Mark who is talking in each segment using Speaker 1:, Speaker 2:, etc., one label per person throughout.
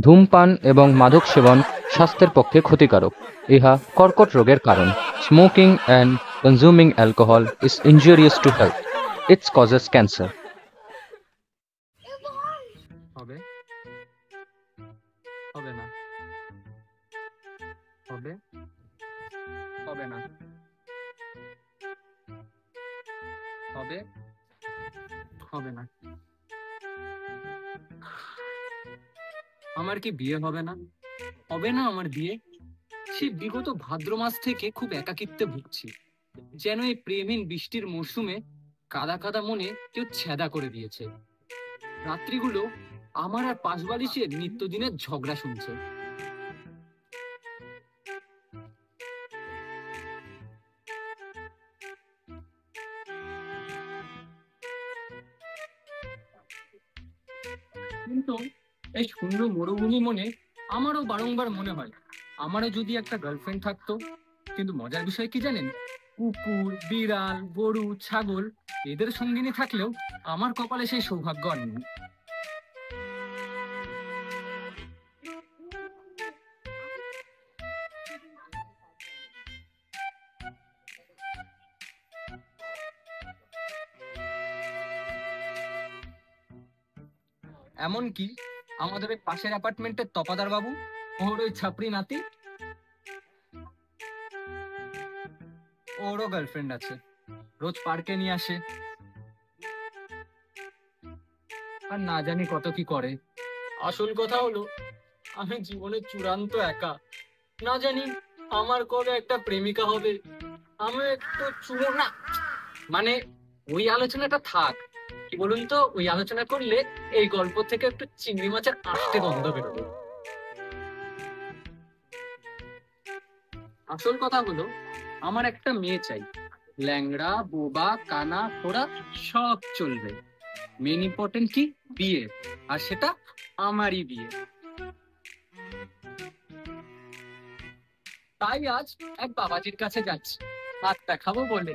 Speaker 1: ধূমপান এবং মাদক সেবন স্বাস্থ্যের পক্ষে ক্ষতিকারক। ইহা কর্কট রোগের কারণ। Smoking and consuming alcohol is injurious to health. It's causes cancer.
Speaker 2: হবে হবে না, হবে হবে না, হবে হবে না। আমার কি বিয়ে হবে না? হবে না আমার বিয়ে। সে বিগত ভাদ্র মাস থেকে খুব একাকিত্বে ভুগছি। যেন এই প্রেমহীন বৃষ্টির মরশুমে কাদা কাদা মনে কেউ ছেদা করে দিয়েছে। রাত্রিগুলো আমার আর পাশবালিশের নিত্যদিনের ঝগড়া শুনছে। কিন্তু এই শূন্য মরুভূমি মনে আমারও বারংবার মনে হয় আমারও যদি একটা গার্লফ্রেন্ড থাকতো। কিন্তু মজার বিষয় কি জানেন? কুকুর, বিড়াল, গরু, ছাগল এদের সঙ্গিনী থাকলেও আমার কপালে সেই সৌভাগ্য আর নেই। এমনকি আমাদের ওই পাশের অ্যাপার্টমেন্টের তপাদার বাবু, ওর ওই ছাপড়ি নাতি, ওরও গার্লফ্রেন্ড আছে। রোজ পার্কে নিয়ে আসে, আর না জানি কত কি করে। আসল কথা হলো আমি জীবনে চূড়ান্ত একা। না জানি আমার কবে একটা প্রেমিকা হবে। আমি একটু না, মানে ওই আলোচনাটা থাক। কি বলুন তো, ওই আলোচনা করলে এই গল্প থেকে একটু চিংড়ি মাছের আষ্টে গন্ধ বেরোবে। আসল কথা হলো আমার একটা মেয়ে চাই। ল্যাংড়া, বোবা, কানা, ফোড়া সব চলবে। মেন ইম্পর্টেন্ট কি? বিয়ে। আর সেটা আমারই বিয়ে। তাই আজ এক বাবাজির কাছে যাচ্ছি হাত দেখাবো বলে।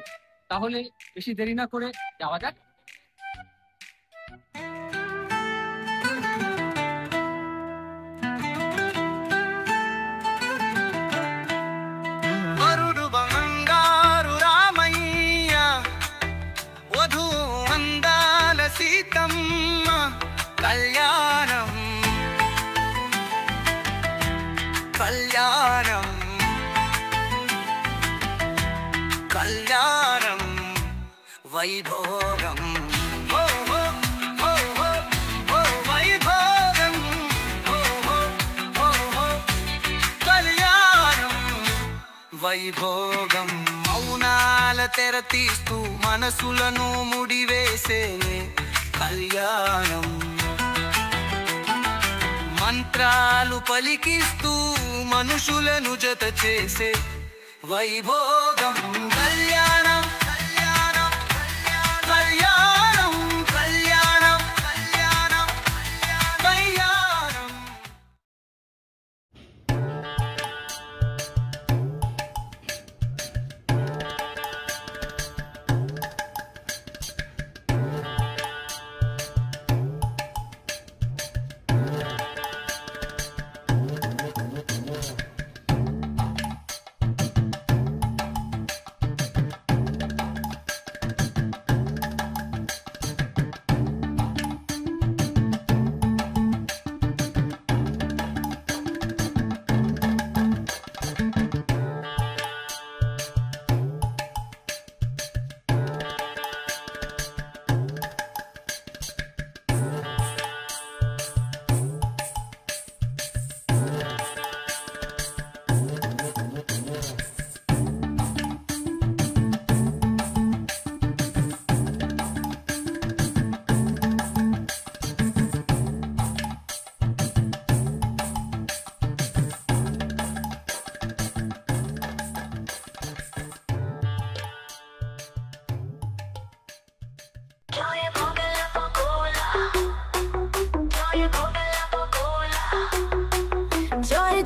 Speaker 2: তাহলে বেশি দেরি না করে যাওয়া যাক।
Speaker 3: కళ్యాణం కళ్యాణం కళ్యాణం వైభోగం వైభోగం కళ్యాణం వైభోగం మౌనాల తెర తీస్తూ మనసులను ముడివేసేనే కళ్యాణం మంత్రాలు పలికిస్తూ మనుషులను జత చేసే వైభోగం కళ్యాణం కళ్యాణం కళ్యాణం కళ్యాణం కళ్యాణం కళ్యాణం.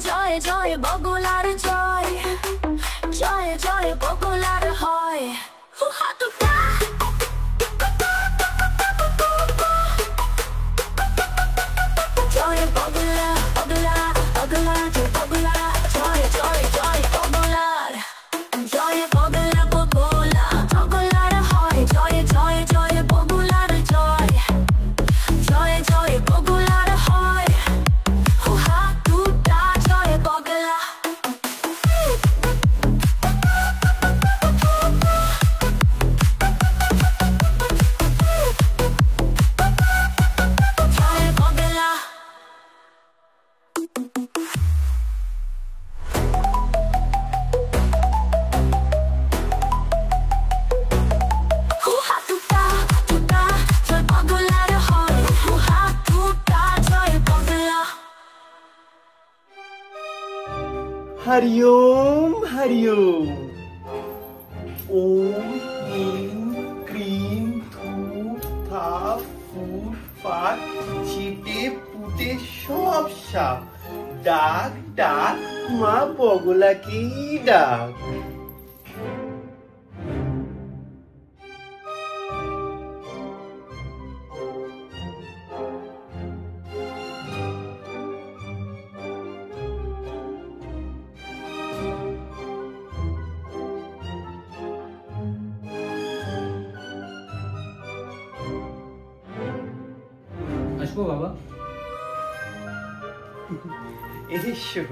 Speaker 3: জয় জয় বগুলার জয়, জয় জয় বগুলার হয়। জয়
Speaker 4: হরিওম হরিওম। ওম ক্লিম ক্রিম ধূপ থাপ ফুট ফাট ছিটে পুটে সব সাপ। ডাক ডাক মা বগলাকেই ডাক।
Speaker 2: আসবো বাবা?
Speaker 4: এসো।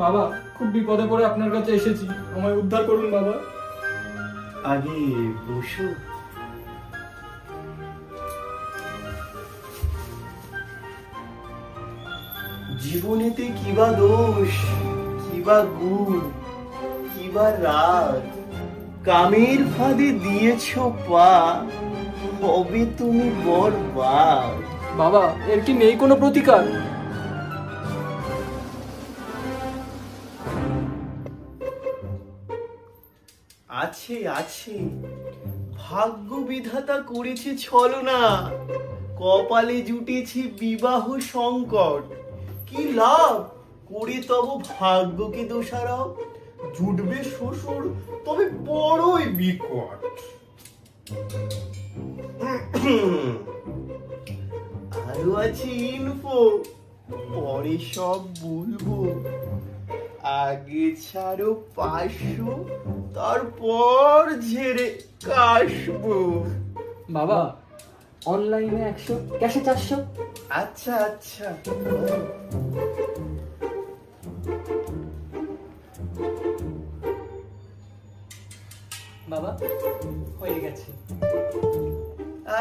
Speaker 2: বাবা খুব বিপদে পড়ে আপনার কাছে এসেছি, আমায় উদ্ধার করুন বাবা।
Speaker 4: আগে বসো। জীবনেতে কিবা দোষ, কিবা গুণ, কিবা রাগ, কামের ফাঁদে দিয়েছ পা, হবে তুমি বরবাদ।
Speaker 2: বাবা এর কি নেই কোনো প্রতিকার?
Speaker 4: আছে আছে, ভাগ্য বিধাতা করেছে ছলনা, কপালে জুটেছে বিবাহ সংকট। কি লাভ করে তব ভাগ্যকে দোষারোপ, জুটবে শ্বশুর তবে বড়ই বিকট। আরো আছে ইনফো, পরে সব বলবো। আগে ছাড়ো 500, তারপর ঝেড়ে কাশবো।
Speaker 2: বাবা অনলাইনে 100, ক্যাশে 400।
Speaker 4: আচ্ছা আচ্ছা,
Speaker 2: বাবা হয়ে গেছে।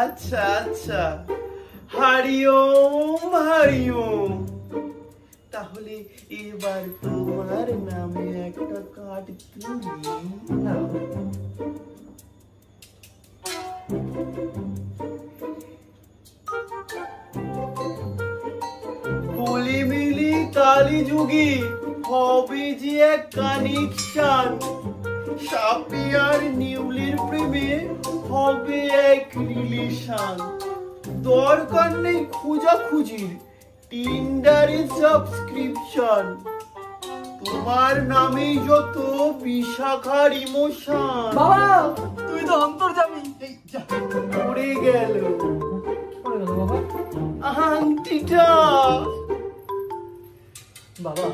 Speaker 4: আচ্ছা আচ্ছা, হরিওম হরিওম। তাহলে এবার তোমার নামে একটা কার্ড তুলি নাও। বলি মিলি কালী যুগী হবে যে এক কানেকশন, সাপিয়ার নিউলির প্রেমে হবে এক রিলেশন। দরকার নেই খোঁজাখুঁজির, টিন্ডারে সাবস্ক্রিপশন। তোমার নামে যত বিশাখার ইমোশন।
Speaker 2: বাবা তুই তো অন্তর্যামী।
Speaker 4: পড়ে গেল
Speaker 2: পড়ে গেল বাবা
Speaker 4: আংটিটা।
Speaker 2: বাবা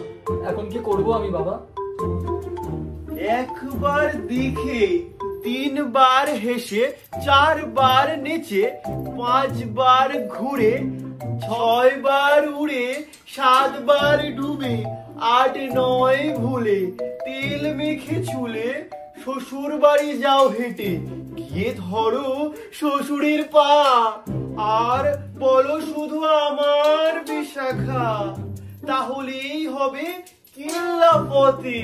Speaker 2: এখন কি করব আমি বাবা?
Speaker 4: একবার দেখে, 3 বার হেসে, 4 বার নেচে, 5 বার ঘুরে, 6 বার উড়ে, 7 বার ডুবে, 8 9 ভুলে, তেল মেখে চুলে শ্বশুর বাড়ি যাও হেঁটে, গিয়ে ধরো শ্বশুরের পা, আর বলো শুধু আমার বিশাখা। তাহলেই হবে কিল্লা পথে।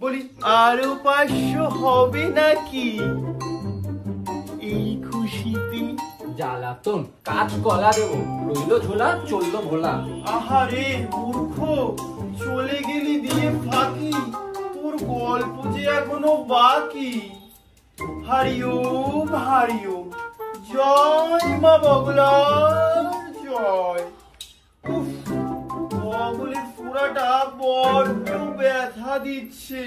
Speaker 4: বলি আরো 500 হবে নাকি এই খুশিতে?
Speaker 2: জ্বালাতন কাজ কলা দেবো, রইলো ঝোলা চললো ভোলা।
Speaker 4: আহারে মূর্খ, চলে গেলি দিয়ে ফাঁকি, তোর গল্প যে এখনো বাকি। হরিওম হরিওম, জয় মা বগলার জয়। উফ, বগলের ফোড়াটা বড্ড ব্যথা দিচ্ছে।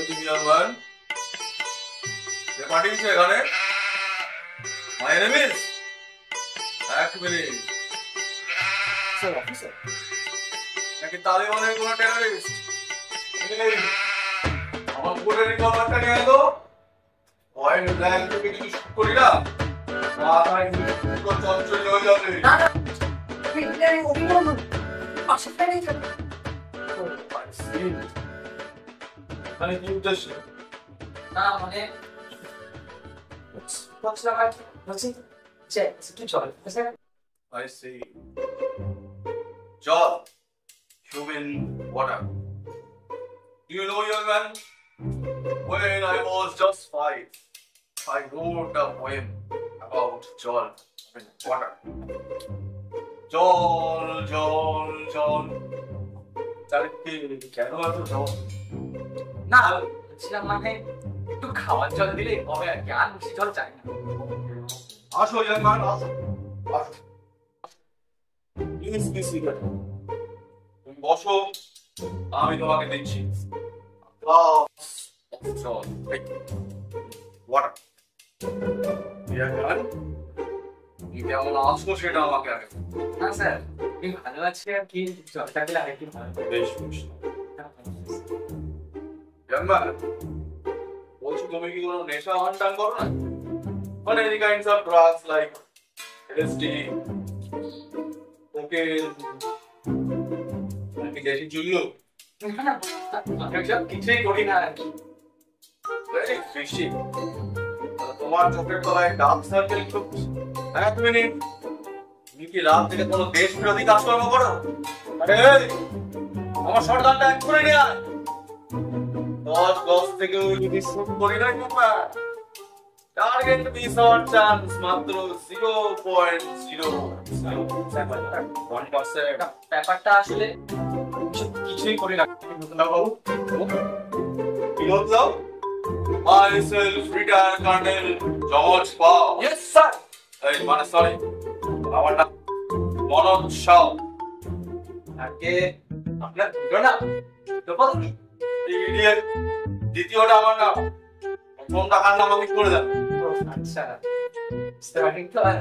Speaker 5: তুমি আমার পাঠিয়েছে এখানে? মাই নেম ইজ, এক মিনিট
Speaker 2: স্যার অফিসার
Speaker 5: নাকি তালিবানের কোন টেররিস্ট? আমার বোনের রিকভারটা নিয়ে এলো, পয়েন্ট ব্ল্যাঙ্ক থেকে যদি শুট করি না, মাথায় চঞ্চল হয়ে যাবে। মানে কি উদ্দেশ্য?
Speaker 2: না মানে
Speaker 5: I see. জল, human water. Do you know, young man? When I was just 5, I wrote a poem about jol, water. জল জল জল চারিদিকে কেন এত জল?
Speaker 2: না বলছিলাম মানে একটু খাওয়ার জল দিলে হবে আর কি, আর বেশি জল চাই না।
Speaker 5: আসো young man, আসো আসো। Please be seated. তুমি বসো, আমি তোমাকে দিচ্ছি glass of জল, water. young man, তুমি কেমন আছো সেটা আমাকে আগে
Speaker 2: না স্যার, আমি ভালো আছি আর কি, জলটা দিলে আরেকটু ভালো হবে।
Speaker 5: বেশ বেশ। young man, বলছি তুমি কি কোনো নেশা ভান করো না? মানে any kinds of drugs like LSD, cocaine, নাকি দেশি চুল্লু?
Speaker 2: না, আমি সব কিছুই করি না আর কি।
Speaker 5: Very fishy. তোমার চোখের তলায় ডার্ক সার্কেল খুব। এক মিনিট, তুমি কি রাত থেকে কোনো দেশ বিরোধী কাজকর্ম করো? আরে আমার সরদারটা এক্ষুনি নিয়ে আয়। 10 গজ থেকে যদি শুট করি না বাবা, টার্গেট মিস হওয়ার চান্স মাত্র 0.001%।
Speaker 2: ব্যাপারটা আসলে কিছুই করি না বাবু।
Speaker 5: বিনোদ দাও। Myself, retired Colonel George Paul.
Speaker 2: Yes sir.
Speaker 5: এই মানে সরি, আমার নাম মনোজ শাহ।
Speaker 2: আগে আপনার দুটো না, তো বল কি?
Speaker 5: ইডিয়েট, দ্বিতীয়টা আমার নাম। প্রথমটা কার নাম আমি করে দেব।
Speaker 2: আচ্ছা, স্টার্টিং তো আর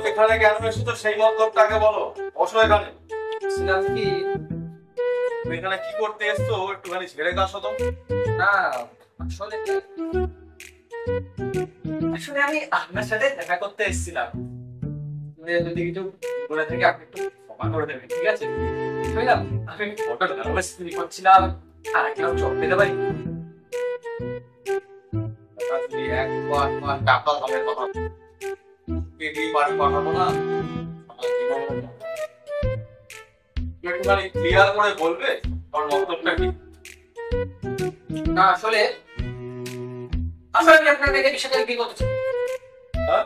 Speaker 5: এখানে কেন এসেছো সেই মতলবটাকে বলো। বসো এখানে।
Speaker 2: ছিলাম কি
Speaker 5: তুমি এখানে কি করতে এসছো একটুখানি ছেড়ে কাশো তো।
Speaker 2: না, আসলে আসলে আমি আপনার সাথে দেখা করতে এসেছিলাম। যদি কিছু বলে থেকে আপনি একটু ক্ষমা করে দেবেন, ঠিক আছে? বুঝলাম, আমি ফটো নার্ভাস ফিল করছিলাম, আর একটা জব পেতে পারি।
Speaker 5: যদি একবার তোমার টাকা দামের কথা পেটি বাড়ি পাঠাবো না, আমার জীবন একটুখানি ক্লিয়ার করে বলবে আমার মতলবটা কি?
Speaker 2: না আসলে আসলে আমি আপনার মেয়েকে বিষয়টা কি করতে চাই।
Speaker 5: হ্যাঁ?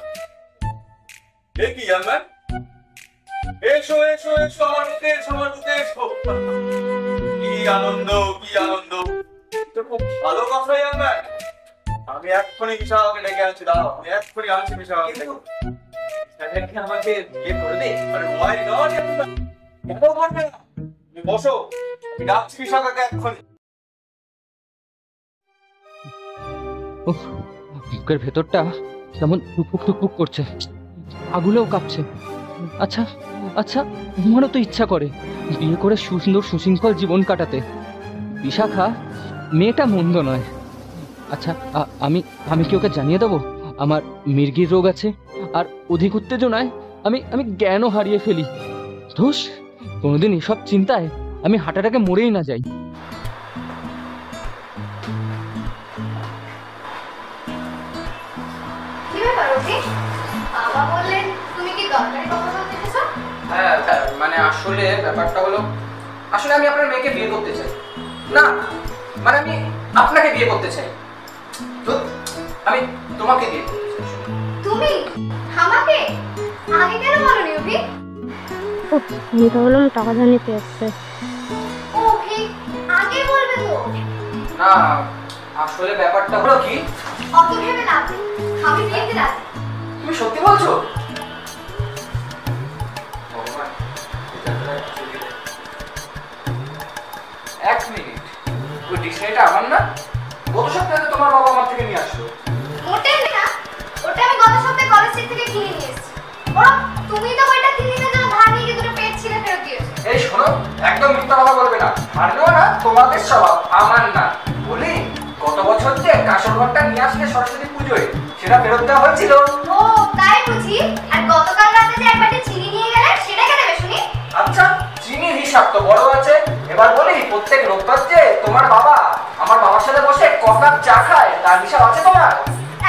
Speaker 5: এ কি young man? এসো এসো এসো আমার বুকে এসো, আমার বুকে এসো। কি আনন্দ, কি আনন্দ। তো খুব ভালো কথা young man। আমি এক্ষুনি বিশাখাকে ডেকে আনছি, দাঁড়াও, আমি এক্ষুনি আনছি বিশাখাকে ডেকে।
Speaker 2: কি আমাকে বিয়ে করবে?
Speaker 5: আরে why not young man? কেন করবে না? তুমি বসো, আমি ডাকছি বিশাখাকে এক্ষুনি।
Speaker 1: উফ, বুকের ভেতরটা কেমন টুকটুক টুকটুক করছে, আগুলেও কাঁপছে। আচ্ছা আচ্ছা, আমারও তো ইচ্ছা করে বিয়ে করে সুন্দর সুশৃঙ্খল জীবন কাটাতে। বিশাখা মেয়েটা মন্দ নয়। আচ্ছা, আমি আমি কি ওকে জানিয়ে দেবো আমার মির্গির রোগ আছে, আর অধিক উত্তেজনায় আমি আমি জ্ঞানও হারিয়ে ফেলি। ধুস, কোনোদিন এসব চিন্তায় আমি হাঁটাটাকে মরেই না যাই।
Speaker 6: কি ব্যাপার অভি? বাবা বললেন তুমি কি দরকারি কথা বলতে এসেছো?
Speaker 2: হ্যাঁ, মানে আসলে ব্যাপারটা হলো, আসলে আমি আপনার মেয়েকে বিয়ে করতে চাই। না মানে আমি আপনাকে বিয়ে করতে চাই। তো আমি তোমাকে বিয়ে করতে চাই।
Speaker 6: তুমি আমাকে আগে কেন বলনি অভি?
Speaker 7: আমি তো বললাম টাকা জানিতে এসছে।
Speaker 6: অভি আগে বলবে তো।
Speaker 2: না আসলে ব্যাপারটা হলো কি,
Speaker 6: অত ভেবে না, আমি বিয়েতে রাজি।
Speaker 2: তুমি সত্যি বলছো? এক মিনিট, ওই ডিকশনারিটা আমার না? গত সপ্তাহে তোমার বাবা আমার থেকে নিয়ে আসলো।
Speaker 6: মোটেই না, ওটা আমি গত সপ্তাহে কলেজ থেকে কিনে নিয়ে এসেছি। বড় তুমি তো ওইটা 3 দিনের জন্য ধার নিয়ে গিয়ে দুটো পেট ছিঁড়ে ফেরত দিয়েছো।
Speaker 2: এই শোনো, একদম মিথ্যা কথা বলবে না। আর না, তোমাদের স্বভাব, আমার না। বলি, গত বছর যে কাঁসর ঘরটা নিয়ে আসলে সরস্বতী পুজোয়, সেটা ফেরত দেওয়া হয়েছিল।
Speaker 6: ও তাই বুঝি? আর গতকাল রাতে যে এক বাটি চিনি নিয়ে গেলে সেটা কে দেবে শুনি?
Speaker 2: আচ্ছা, চিনির হিসাব তো বড় আছে। এবার বলি, প্রত্যেক রোববার যে তোমার বাবা আমার বাবার সাথে বসে কফার চা খায়, তার হিসাব আছে তোমার?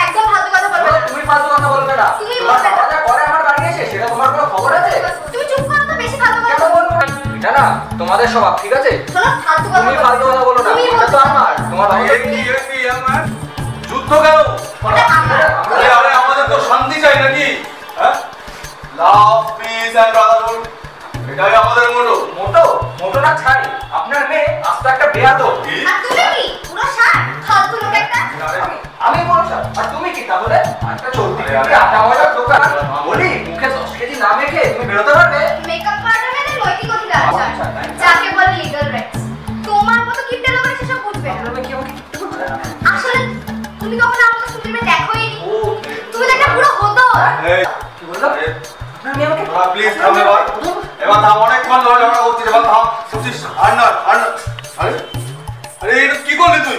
Speaker 6: একদম ফালতু কথা বলবে না।
Speaker 2: তুমি ফালতু কথা বলবে না।
Speaker 6: তুমি
Speaker 2: তোমার
Speaker 6: বলবে না।
Speaker 2: বাবা যা করে আমার বাড়ি এসে, সেটা তোমার কোনো খবর আছে?
Speaker 6: তুমি চুপ করো তো, বেশি ফালতু কথা
Speaker 2: কেন বলবো? এটা
Speaker 1: না না, তোমাদের স্বভাব, ঠিক আছে?
Speaker 6: শোনো, ফালতু কথা
Speaker 1: তুমি ফালতু কথা বলো না,
Speaker 6: তুমি
Speaker 1: এটা তো
Speaker 6: বলছো।
Speaker 1: আমার, তোমার বাবা
Speaker 5: এই কি ইয়াং ম্যান, যুদ্ধ কেন?
Speaker 6: ওটা আমার।
Speaker 5: আরে আরে আমাদের তো শান্তি চাই নাকি? হ্যাঁ, লাভ পিস এন্ড ব্রাদারহুড, এটাই আমাদের মোটো।
Speaker 1: মোটো না ছাই, আপনার মেয়ে আস্তে একটা বেয়াদব।
Speaker 6: আর তুমি কি পুরো সার ফালতু লোক একটা?
Speaker 1: আমি বলছি, আর তুমি কি তাহলে? একটা চলতি আটা ময়দার দোকান, বলি মুখে 10 কেজি না মেখে তুমি বেরোতে পারবে?
Speaker 6: মেকআপ পার্টনারের নৈতিক অধিকার আছে, যাকে বলে লিগ্যাল রাইটস। তোমার মতো কিপটে লোকেরা সেসব বুঝবে না।
Speaker 1: আপনার কি আমাকে কিনতে বলছে?
Speaker 6: আসলে তুমি কখনো আমাকে সুন্দরী দেখোই নি। তুমি তো একটা পুরো হতো।
Speaker 5: এই
Speaker 1: কি বললাম? আপনার মেয়ে আমাকে
Speaker 5: প্লিজ থাম এবার, এবার থাম, অনেকক্ষণ ধরে ঝগড়া করছিস, এবার থাম। সুচিস আর না। আরে আরে এটা কি করলি তুই?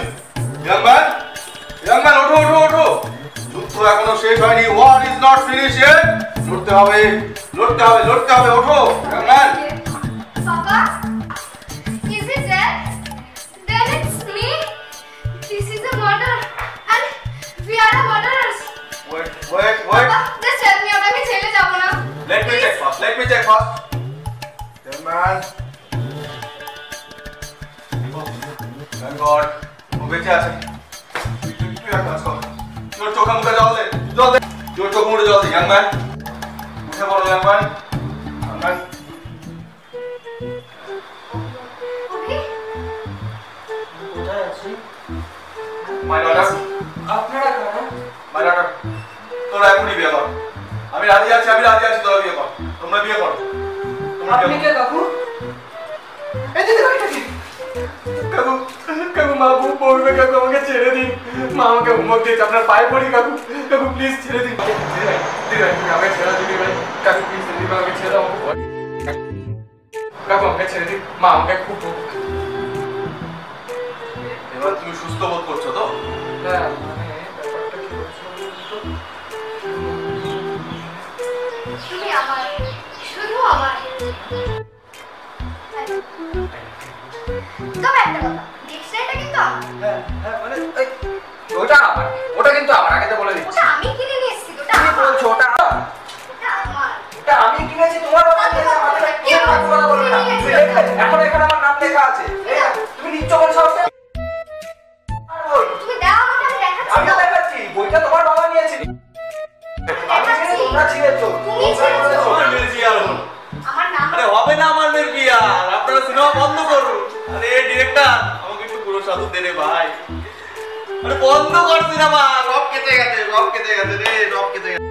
Speaker 5: ইয়াং ম্যান, ওঠো। যুদ্ধ এখনো শেষ হয়নি, war is not finish yet. লড়তে হবে, ওঠো young man.
Speaker 6: Papa, is it dead? Then it's me. This is a murder, and we are the murderers.
Speaker 5: Wait.
Speaker 6: Papa, just tell me, ওটা আমি ছেড়ে যাব না।
Speaker 5: Let me check first. Young man. Thank God. ও বেঁচে আছে। তুই এক কাজ কর। তোর চোখে মুখে জল দে। তোর চোখে মুখে জল দে, young man. উঠে পড়ো, young man.
Speaker 6: Okay?
Speaker 1: কোথায় আছি?
Speaker 5: My daughter.
Speaker 1: আপনারা কারা?
Speaker 5: My daughter. তোরা এখনই বিয়ে কর। আমি রাজি আছি, তোরা বিয়ে কর। তোমরা বিয়ে করো।
Speaker 1: আপনি কে কাকু?
Speaker 5: এই দিদি ভাইটা কি? কাকু মা খুব পড়বে, কাকু আমাকে ছেড়ে দিন। মা আমাকে হোমওয়ার্ক দিয়েছে, আপনার পায়ে পড়ি কাকু প্লিজ ছেড়ে দিন। দিদি ভাই তুমি আমাকে ছেড়ে দিদি ভাই, কাকু প্লিজ দিদি ভাই আমাকে ছেড়ে দাও। কাকু আমাকে ছেড়ে দিন, মা আমাকে খুব বকবে। এবার তুমি সুস্থ বোধ করছো তো?
Speaker 1: হ্যাঁ, মানে ব্যাপারটা কি হচ্ছে বলুন তো?
Speaker 6: তুমি আমার, শুধু আমার। তবে একটা কথা, ডিকশনারিটা কিন্তু আমার।
Speaker 1: হ্যাঁ, মানে ওটা কিন্তু আমার, আগে তো বলে দিচ্ছি।
Speaker 6: ওটা আমি কিনে নিয়ে এসেছি, ওটা
Speaker 1: কি
Speaker 6: আমার।
Speaker 1: বলছো ওটা?
Speaker 6: ওটা আমার।
Speaker 1: এটা আমি কিনেছি, তোমার বাবা কিনেছে, আমাকে কি কথা বলবে না? তুমি লেখা, এখন এখানে আমার নাম লেখা আছে। তুমি নিচ্ছ কোন সাহসে? আর বই
Speaker 6: তুমি দাও আমাকে, আমি দেখাচ্ছি।
Speaker 1: আমি দেখাচ্ছি, বইটা তোমার বাবা নিয়েছে। আমি ছিঁড়ে, তোমরা ছিঁড়েছো।
Speaker 6: তুমি ছিঁড়েছো।
Speaker 5: আমার মেয়ের বিয়ে আর হলো।
Speaker 6: আমার নাম
Speaker 5: আরে হবে না আমার মেয়ের বিয়ে আর, আপনারা সিনেমা বন্ধ করুন। আরে ডিরেক্টর আমাকে একটু পুরো সাধু দে রে ভাই। আরে বন্ধ কর সিনেমা, রব কেটে গেছে রে, রব কেটে গেছে।